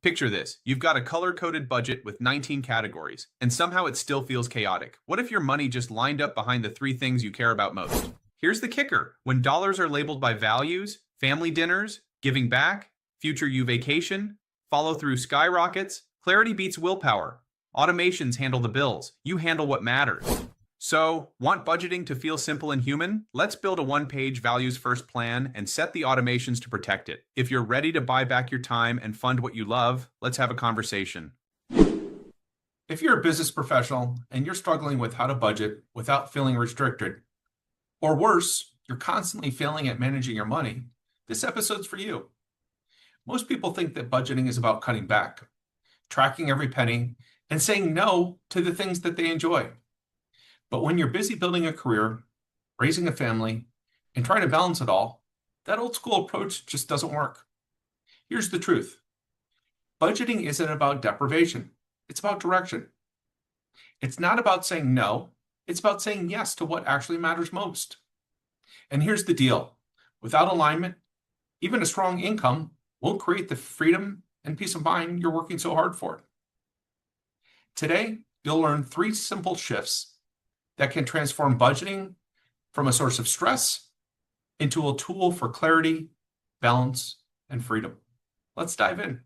Picture this. You've got a color-coded budget with 19 categories, and somehow it still feels chaotic. What if your money just lined up behind the three things you care about most? Here's the kicker. When dollars are labeled by values, family dinners, giving back, future you vacation, follow-through skyrockets, clarity beats willpower. Automations handle the bills. You handle what matters. So, want budgeting to feel simple and human? Let's build a one-page values-first plan and set the automations to protect it. If you're ready to buy back your time and fund what you love, let's have a conversation. If you're a business professional and you're struggling with how to budget without feeling restricted, or worse, you're constantly failing at managing your money, this episode's for you. Most people think that budgeting is about cutting back, tracking every penny, and saying no to the things that they enjoy. But when you're busy building a career, raising a family, and trying to balance it all, that old school approach just doesn't work. Here's the truth. Budgeting isn't about deprivation. It's about direction. It's not about saying no. It's about saying yes to what actually matters most. And here's the deal. Without alignment, even a strong income won't create the freedom and peace of mind you're working so hard for. Today, you'll learn 3 simple shifts that can transform budgeting from a source of stress into a tool for clarity, balance, and freedom. Let's dive in.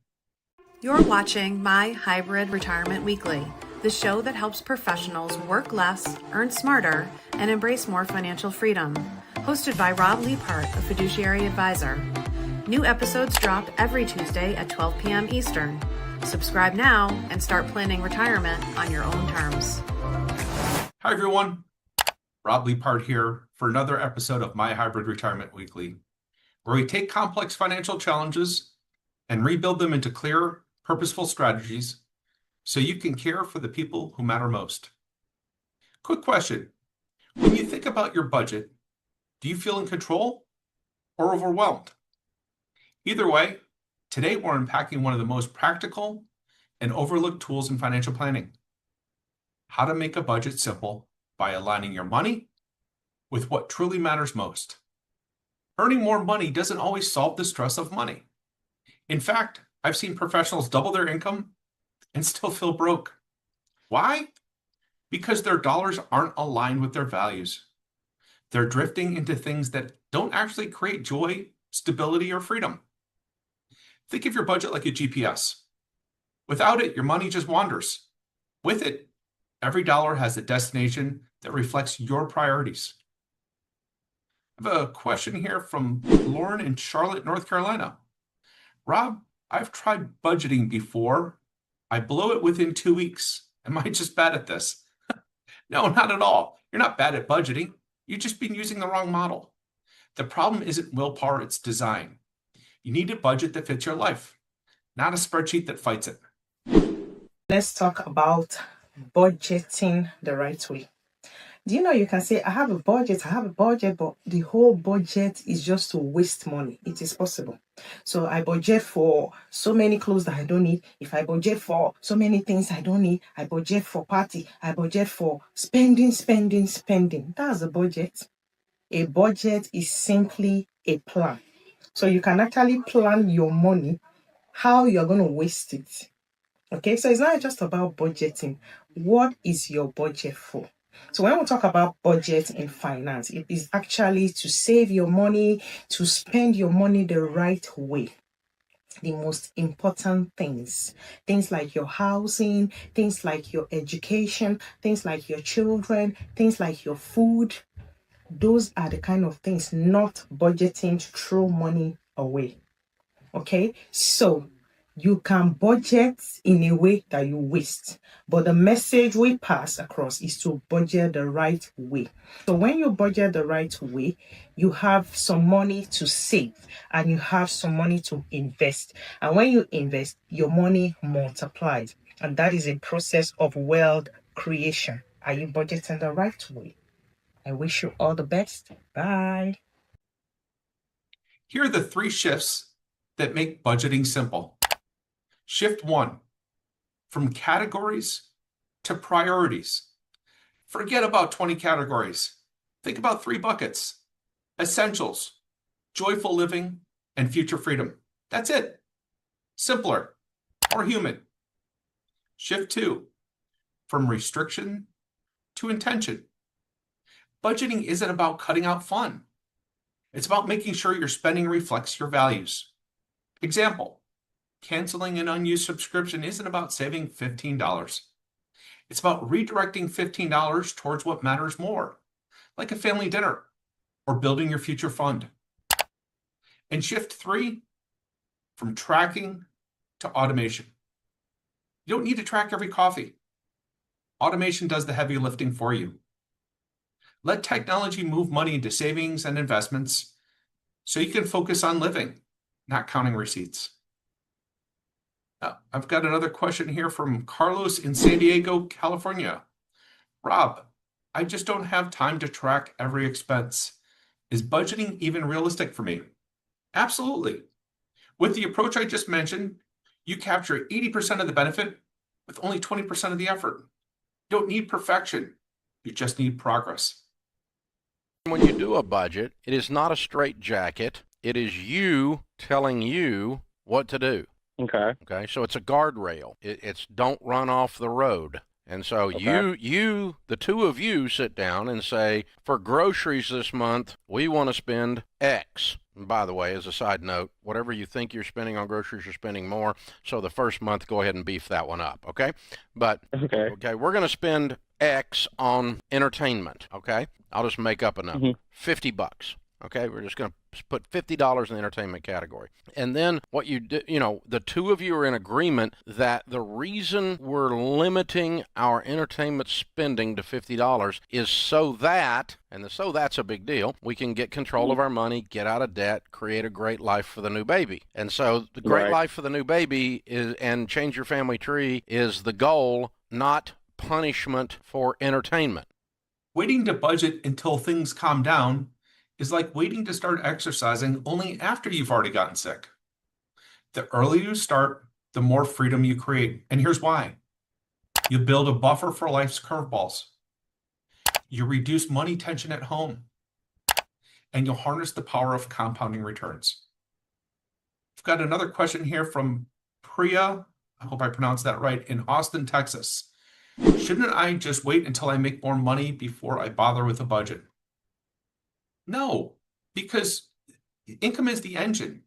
You're watching My Hybrid Retirement Weekly, the show that helps professionals work less, earn smarter, and embrace more financial freedom. Hosted by Rob Leiphart, a fiduciary advisor. New episodes drop every Tuesday at 12 p.m. Eastern. Subscribe now and start planning retirement on your own terms. Hi, everyone. Rob Leiphart here for another episode of My Hybrid Retirement Weekly, where we take complex financial challenges and rebuild them into clear, purposeful strategies so you can care for the people who matter most. Quick question. When you think about your budget, do you feel in control or overwhelmed? Either way, today we're unpacking one of the most practical and overlooked tools in financial planning. How to make a budget simple by aligning your money with what truly matters most. Earning more money doesn't always solve the stress of money. In fact, I've seen professionals double their income and still feel broke. Why? Because their dollars aren't aligned with their values. They're drifting into things that don't actually create joy, stability, or freedom. Think of your budget like a GPS. Without it, your money just wanders. With it, every dollar has a destination that reflects your priorities. I have a question here from Lauren in Charlotte, North Carolina. Rob, I've tried budgeting before. I blow it within 2 weeks. Am I just bad at this? No, not at all. You're not bad at budgeting. You've just been using the wrong model. The problem isn't willpower, it's design. You need a budget that fits your life, not a spreadsheet that fights it. Let's talk about budgeting the right way. Do you know you can say, I have a budget, but the whole budget is just to waste money. It is possible. So I budget for so many clothes that I don't need. If I budget for so many things I don't need, I budget for party, I budget for spending. That's a budget. A budget is simply a plan. So you can actually plan your money, how you're going to waste it. Okay, so it's not just about budgeting. What is your budget for? So when we talk about budget in finance, it is actually to save your money, to spend your money the right way. The most important things like your housing, things like your education, things like your children, things like your food. Those are the kind of things, not budgeting to throw money away. Okay, so you can budget in a way that you waste, but the message we pass across is to budget the right way. So when you budget the right way, you have some money to save and you have some money to invest. And when you invest, your money multiplies. And that is a process of wealth creation. Are you budgeting the right way? I wish you all the best. Bye. Here are the 3 shifts that make budgeting simple. Shift 1, from categories to priorities. Forget about 20 categories. Think about 3 buckets: essentials, joyful living, and future freedom. That's it. Simpler. or human. Shift 2, from restriction to intention. Budgeting isn't about cutting out fun. It's about making sure your spending reflects your values. Example, canceling an unused subscription isn't about saving $15. It's about redirecting $15 towards what matters more, like a family dinner or building your future fund. And shift 3, from tracking to automation. You don't need to track every coffee. Automation does the heavy lifting for you. Let technology move money into savings and investments so you can focus on living, not counting receipts. I've got another question here from Carlos in San Diego, California. Rob, I just don't have time to track every expense. Is budgeting even realistic for me? Absolutely. With the approach I just mentioned, you capture 80% of the benefit with only 20% of the effort. You don't need perfection. You just need progress. When you do a budget, it is not a straitjacket. It is you telling you what to do. Okay. So it's a guardrail. It's don't run off the road. And so the two of you sit down and say, for groceries this month, we want to spend X. And by the way, as a side note, whatever you think you're spending on groceries, you're spending more. So the first month, go ahead and beef that one up. Okay. But okay, we're going to spend X on entertainment. Okay. I'll just make up a number, $50. Okay, we're just going to put $50 in the entertainment category. And then what you do, the two of you are in agreement that the reason we're limiting our entertainment spending to $50 is so that, so that's a big deal, we can get control of our money, get out of debt, create a great life for the new baby. And so the great life for the new baby is, and change your family tree is the goal, not punishment for entertainment. Waiting to budget until things calm down is like waiting to start exercising only after you've already gotten sick. The earlier you start, the more freedom you create. And here's why. You build a buffer for life's curveballs. You reduce money tension at home. And you'll harness the power of compounding returns. I've got another question here from Priya, I hope I pronounced that right, in Austin, Texas. Shouldn't I just wait until I make more money before I bother with a budget? No, because income is the engine,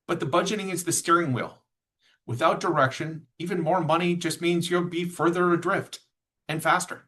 but the budgeting is the steering wheel. Without direction, even more money just means you'll be further adrift and faster.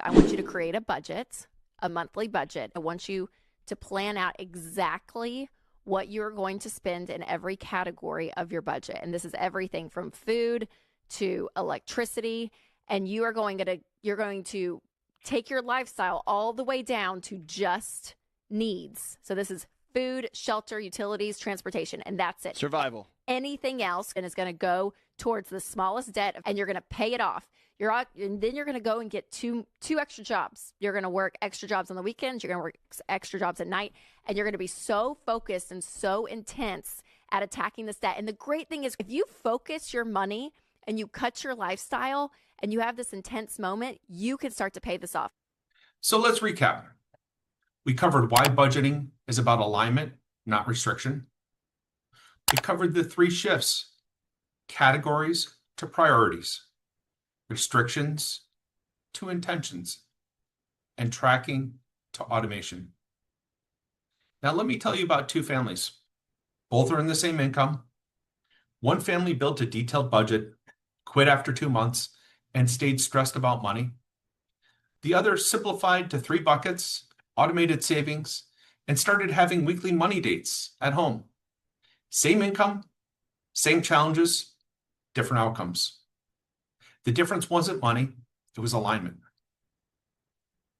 I want you to create a budget, a monthly budget. I want you to plan out exactly what you're going to spend in every category of your budget. And this is everything from food to electricity. And you're going to take your lifestyle all the way down to just needs. So this is food, shelter, utilities, transportation, and that's it. Survival. Anything else and is going to go towards the smallest debt, and you're going to pay it off. And then you're going to go and get two extra jobs. You're going to work extra jobs on the weekends. You're going to work extra jobs at night, and you're going to be so focused and so intense at attacking this debt. And the great thing is, if you focus your money and you cut your lifestyle and you have this intense moment, you can start to pay this off. So let's recap. We covered why budgeting is about alignment, not restriction. We covered the 3 shifts: categories to priorities, restrictions to intentions, and tracking to automation. Now let me tell you about 2 families. Both are in the same income. One family built a detailed budget, quit after 2 months, and stayed stressed about money. The other simplified to 3 buckets, automated savings, and started having weekly money dates at home. Same income, same challenges, different outcomes. The difference wasn't money, it was alignment.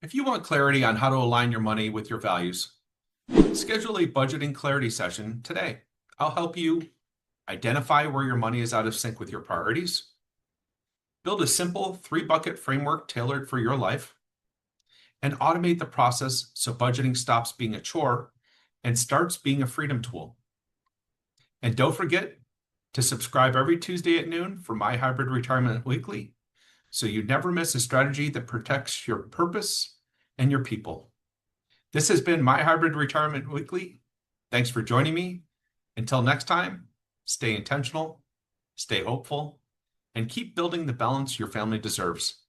If you want clarity on how to align your money with your values, schedule a budgeting clarity session today. I'll help you identify where your money is out of sync with your priorities, build a simple 3-bucket framework tailored for your life, and automate the process so budgeting stops being a chore and starts being a freedom tool. And don't forget to subscribe every Tuesday at noon for My Hybrid Retirement Weekly so you never miss a strategy that protects your purpose and your people. This has been My Hybrid Retirement Weekly. Thanks for joining me. Until next time, stay intentional, stay hopeful, and keep building the balance your family deserves.